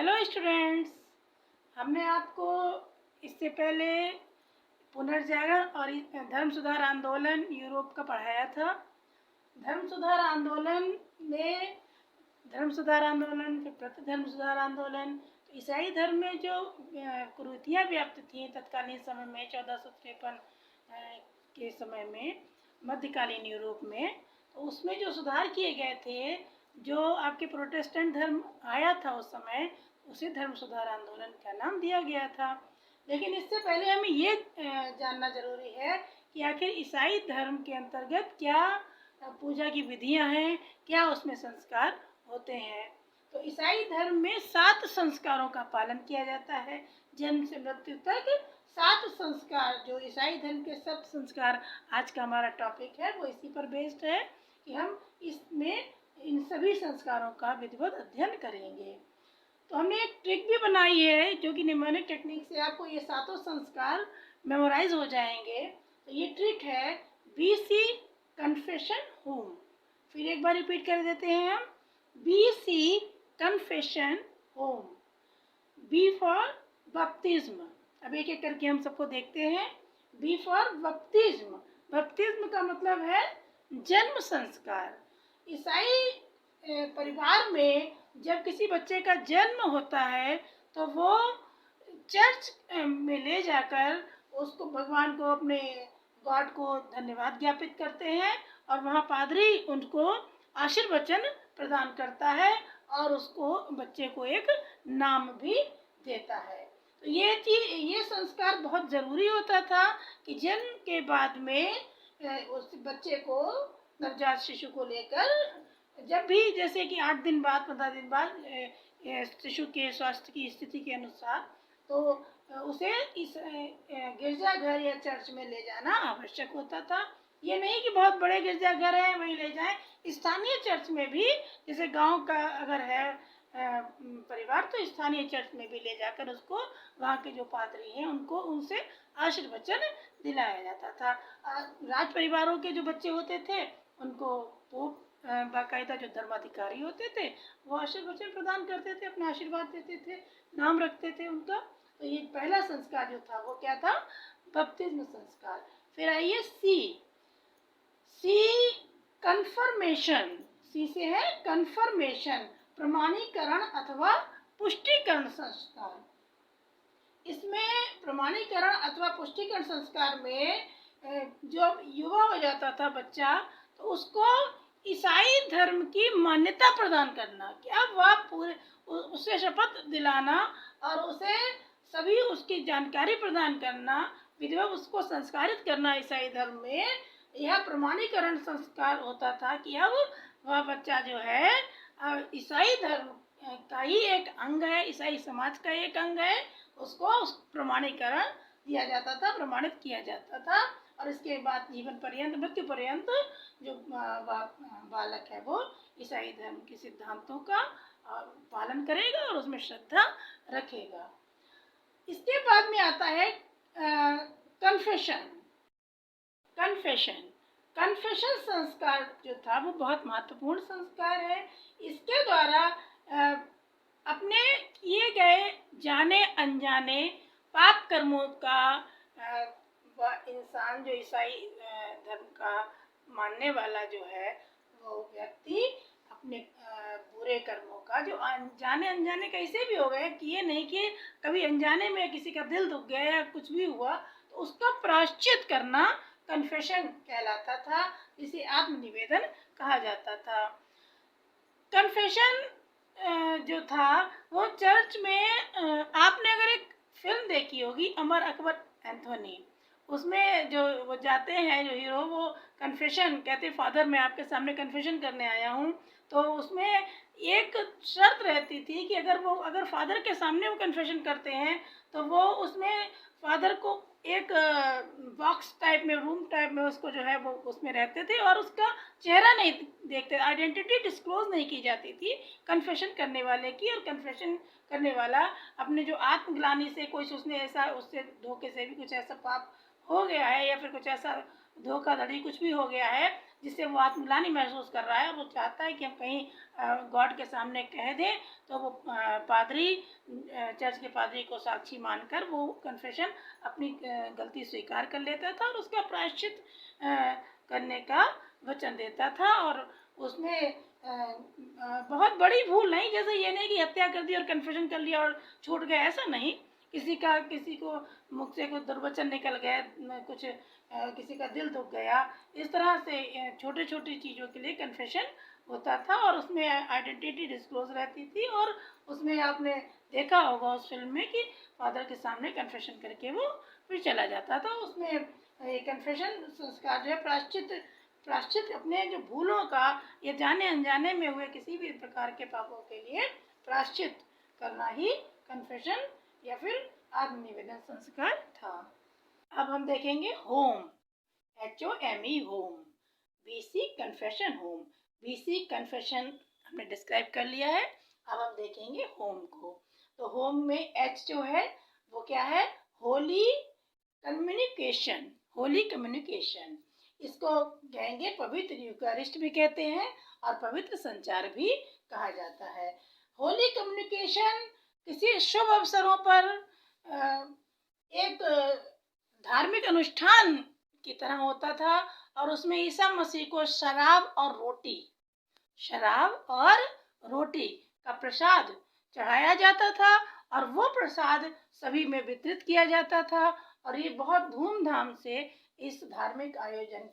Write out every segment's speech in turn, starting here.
Hello students, हमने आपको इससे पहले पुनर्जागरण और धर्म सुधार आंदोलन यूरोप का पढ़ाया था। धर्म सुधार आंदोलन में धर्म सुधार आंदोलन फिर प्रतिधर्म सुधार आंदोलन, तो ईसाई धर्म में जो कुरीतियाँ व्याप्त थीं तत्कालीन समय में 1453 के समय में मध्यकालीन यूरोप में, तो उसमें जो सुधार किए गए थे, जो आपके प्रोटेस्टेंट धर्म आया था उस समय, उसे धर्म सुधार आंदोलन का नाम दिया गया था। लेकिन इससे पहले हमें ये जानना जरूरी है कि आखिर ईसाई धर्म के अंतर्गत क्या पूजा की विधियां हैं, क्या उसमें संस्कार होते हैं। तो ईसाई धर्म में 7 संस्कारों का पालन किया जाता है। जन्म से मृत्यु तक 7 संस्कार, जो ईसाई धर्म के 7 संस्कार आज का हमारा टॉपिक है, वो इसी पर बेस्ड है कि हम इसमें इन सभी संस्कारों का विधिवत अध्ययन करेंगे। तो हमने एक ट्रिक भी बनाई है जो कि निम्नलिखित टेक्निक से आपको ये 7 संस्कार मेमोराइज हो जाएंगे। तो ये ट्रिक है BC कन्फेशन होम। फिर एक बार रिपीट कर देते हैं हम, BC confession home. B for बपतिस्म। अब एक एक करके हम सबको देखते हैं। B for बपतिस्म। बपतिस्म का मतलब है जन्म संस्कार। ईसाई परिवार में जब किसी बच्चे का जन्म होता है तो वो चर्च में ले जाकर उसको, भगवान को, अपने गॉड को धन्यवाद ज्ञापित करते हैं और वहाँ पादरी उनको आशीर्वचन प्रदान करता है और उसको, बच्चे को एक नाम भी देता है। तो ये संस्कार बहुत ज़रूरी होता था कि जन्म के बाद में उस बच्चे को, नवजात शिशु को लेकर, जब भी जैसे कि 8 दिन बाद, 15 दिन बाद शिशु के स्वास्थ्य की स्थिति के अनुसार, तो उसे इस गिरजाघर या चर्च में ले जाना आवश्यक होता था। ये नहीं कि बहुत बड़े गिरजाघर हैं वहीं ले जाएं, स्थानीय चर्च में भी, जैसे गांव का अगर है परिवार, तो स्थानीय चर्च में भी ले जाकर उसको, वहाँ के जो पादरी हैं उनको, उनसे आशीर्वचन दिलाया जाता था। राज परिवारों के जो बच्चे होते थे उनको पोप, बाकायदा जो धर्माधिकारी होते थे, वो आशीर्वचन प्रदान करते थे, अपना आशीर्वाद देते थे, नाम रखते थे उनका। तो ये पहला संस्कार जो था वो क्या था? बपतिस्म संस्कार। फिर आइए सी कन्फर्मेशन। सी से है कन्फर्मेशन, प्रमाणीकरण अथवा पुष्टिकरण संस्कार। इसमें प्रमाणीकरण अथवा पुष्टिकरण संस्कार में जब युवा हो जाता था बच्चा, तो उसको ईसाई धर्म की मान्यता प्रदान करना, कि अब वह पूरे, उसे शपथ दिलाना और उसे सभी उसकी जानकारी प्रदान करना, विधिवत उसको संस्कारित करना ईसाई धर्म में, यह प्रमाणीकरण संस्कार होता था कि अब वह बच्चा जो है ईसाई धर्म का ही एक अंग है, ईसाई समाज का एक अंग है, उसको उस प्रमाणीकरण दिया जाता था, प्रमाणित किया जाता था। और इसके बाद जीवन पर्यंत, मृत्यु पर्यंत जो बालक है वो ईसाई धर्म के सिद्धांतों का पालन करेगा और उसमें श्रद्धा रखेगा। इसके बाद में आता है कन्फेशन। कन्फेशन संस्कार जो था वो बहुत महत्वपूर्ण संस्कार है। इसके द्वारा अपने किए गए जाने अनजाने पाप कर्मों का इंसान, जो ईसाई धर्म का मानने वाला जो है, वो व्यक्ति अपने बुरे कर्मों का, जो जाने अनजाने कैसे भी हो गए, किए नहीं किए, कभी अनजाने में किसी का दिल दुख गया या कुछ भी हुआ, तो उसका प्रायश्चित करना कन्फेशन कहलाता था, जिसे आत्मनिवेदन कहा जाता था। कन्फेशन जो था वो चर्च में, आपने अगर एक फिल्म देखी होगी अमर अकबर एंथोनी, उसमें जो वो जाते हैं, जो हीरो, वो कन्फेशन कहते, फादर मैं आपके सामने कन्फेशन करने आया हूँ। तो उसमें एक शर्त रहती थी कि अगर फादर के सामने वो कन्फेशन करते हैं तो वो उसमें फादर को एक बॉक्स टाइप में, रूम टाइप में उसको जो है वो उसमें रहते थे और उसका चेहरा नहीं देखते, आइडेंटिटी डिस्क्लोज नहीं की जाती थी कन्फेशन करने वाले की। और कन्फेशन करने वाला अपने जो आत्मग्लानि से, कोई उसने ऐसा, उससे धोखे से भी कुछ ऐसा पाप हो गया है या फिर कुछ ऐसा धोखाधड़ी कुछ भी हो गया है जिससे वो आत्मग्लानि महसूस कर रहा है और वो चाहता है कि हम कहीं गॉड के सामने कह दें, तो वो पादरी, चर्च के पादरी को साक्षी मानकर वो कन्फेशन अपनी गलती स्वीकार कर लेता था और उसका प्रायश्चित करने का वचन देता था। और उसमें बहुत बड़ी भूल नहीं, जैसे ये नहीं कि हत्या कर दी और कन्फेशन कर लिया और छूट गया, ऐसा नहीं। किसी को मुख से कुछ दुर्वचन निकल गए, कुछ किसी का दिल दुख गया, इस तरह से छोटे छोटी चीज़ों के लिए कन्फेशन होता था और उसमें आइडेंटिटी डिस्क्लोज रहती थी। और उसमें आपने देखा होगा उस फिल्म में कि फादर के सामने कन्फेशन करके वो फिर चला जाता था। उसमें ये कन्फेशन संस्कार जो है प्रायश्चित अपने जो भूलों का या जाने अनजाने में हुए किसी भी प्रकार के पापों के लिए प्रायश्चित करना ही कन्फेशन या फिर आत्मनिवेदन संस्कार था। अब हम देखेंगे home, HOME, home, BC confession home. BC confession हमने डिस्क्राइब कर लिया है, अब हम देखेंगे होम को। तो होम में H जो है वो क्या है, होली कम्युनिकेशन, होली कम्युनिकेशन। इसको कहेंगे पवित्र यूकारिस्ट भी कहते हैं और पवित्र संचार भी कहा जाता है। होली कम्युनिकेशन किसी शुभ अवसरों पर एक धार्मिक अनुष्ठान की तरह होता था और उसमें ईसा मसीह को शराब और रोटी का प्रसाद चढ़ाया जाता था और वो प्रसाद सभी में वितरित किया जाता था और ये बहुत धूमधाम से इस धार्मिक आयोजन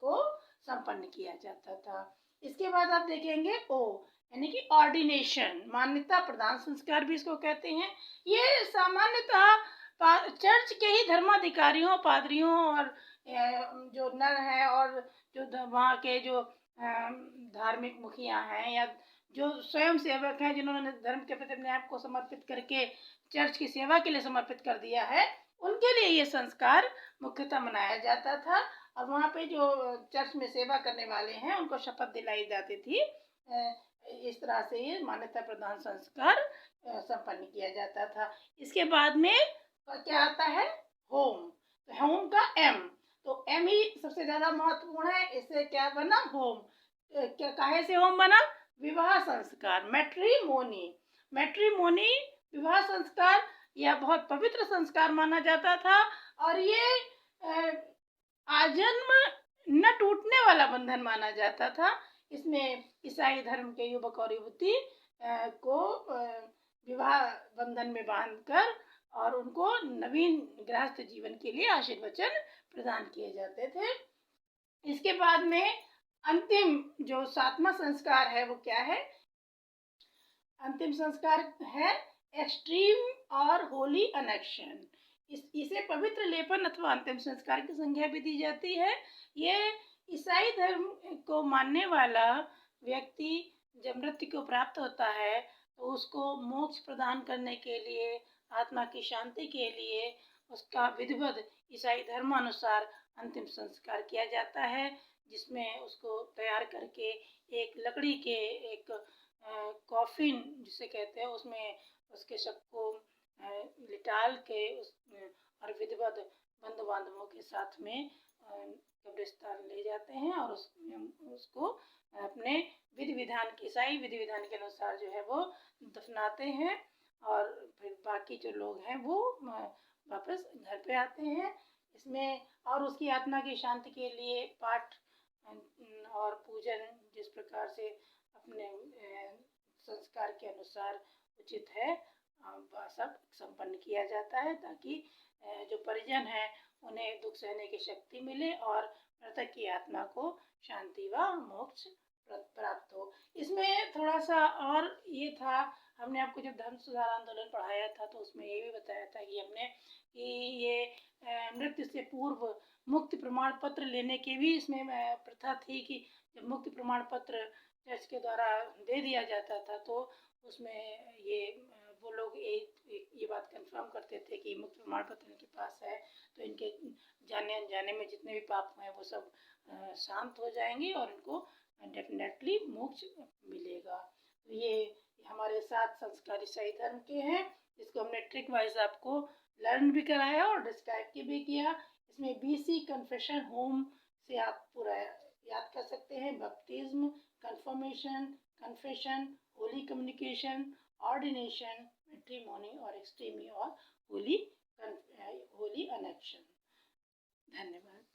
को संपन्न किया जाता था। इसके बाद आप देखेंगे ओ, यानी कि ऑर्डिनेशन, मान्यता प्रदान संस्कार भी इसको कहते हैं। ये सामान्यतः चर्च के ही धर्माधिकारियों, पादरियों और जो नर हैं और जो वहाँ के जो धार्मिक मुखिया हैं या जो स्वयं सेवक हैं जिन्होंने धर्म के प्रति अपने आप को समर्पित करके चर्च की सेवा के लिए समर्पित कर दिया है, उनके लिए ये संस्कार मुख्यतः मनाया जाता था। और वहाँ पे जो चर्च में सेवा करने वाले हैं उनको शपथ दिलाई जाती थी। इस तरह से ये मान्यता प्रदान संस्कार संपन्न किया जाता था। इसके बाद में क्या आता है, होम। तो होम का M, तो M ही सबसे ज्यादा महत्वपूर्ण है। इससे क्या बना, होम। क्या काहे से होम बना, विवाह संस्कार, मैट्रिमोनी विवाह संस्कार यह बहुत पवित्र संस्कार माना जाता था और ये आजन्म न टूटने वाला बंधन माना जाता था। इसमें ईसाई धर्म के युवक और युवती को विवाह बंधन में बांधकर और उनको नवीन गृहस्थ जीवन के लिए आशीर्वचन प्रदान किए जाते थे। इसके बाद में अंतिम जो 7वां संस्कार है वो क्या है, अंतिम संस्कार है एक्सट्रीम और होली अनेक्शन। इसे पवित्र लेपन अथवा अंतिम संस्कार की संज्ञा भी दी जाती है। ये ईसाई धर्म को मानने वाला व्यक्ति जब मृत्यु को प्राप्त होता है तो उसको मोक्ष प्रदान करने के लिए, आत्मा की शांति के लिए उसका विधिवत ईसाई धर्मानुसार अंतिम संस्कार किया जाता है, जिसमें उसको तैयार करके एक लकड़ी के एक कॉफिन जिसे कहते हैं उसमें उसके शव को लिटाल के उस और विधिवत बंधु बांधवों के साथ में कब्रिस्तान ले जाते हैं और उसको अपने ईसाई विधि विधान के अनुसार जो है वो दफनाते हैं और फिर बाकी जो लोग हैं वो वापस घर पे आते हैं। इसमें और उसकी आत्मा की शांति के लिए पाठ और पूजन जिस प्रकार से अपने संस्कार के अनुसार उचित है वह सब संपन्न किया जाता है ताकि जो परिजन हैं उन्हें दुख सहने की शक्ति मिले और मृतक की आत्मा को शांति व मोक्ष प्राप्त हो। इसमें थोड़ा सा और ये था, हमने आपको जब धर्म सुधार आंदोलन पढ़ाया था तो उसमें ये भी बताया था कि हमने कि ये मृत्यु से पूर्व मुक्ति प्रमाण पत्र लेने की भी इसमें प्रथा थी कि जब मुक्ति प्रमाण पत्र चर्च के द्वारा दे दिया जाता था तो उसमें ये वो लोग ये बात कंफर्म करते थे कि मुक्ति प्रमाण पत्र इनके पास है तो इनके जाने अनजाने में जितने भी पाप हैं वो सब शांत हो जाएंगे और इनको डेफिनेटली मोक्ष मिलेगा। तो ये हमारे 7 संस्कार ईसाई धर्म के हैं, इसको हमने ट्रिक वाइज आपको लर्न भी कराया और डिस्क्राइब भी किया। इसमें BC कन्फेशन होम से आप पूरा याद कर सकते हैं। बपतिस्म, confirmation, confession, holy communication, ordination, matrimony और एक्सट्रीमी और होली अनेक्शन। धन्यवाद।